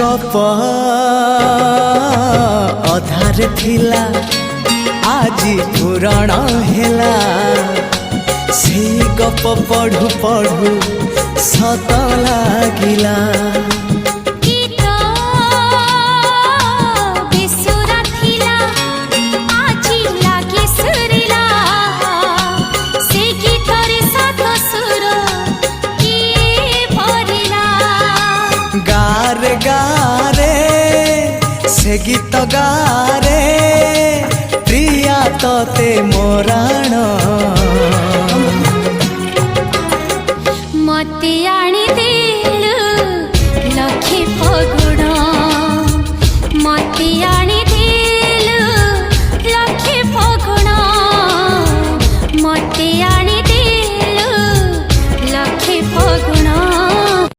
गप अधार थिला आजी पुराण हेला से गप पढ़ु पढ़ु सत लागिला। गारे गारे से गीत गारे प्रिया तोते मोराण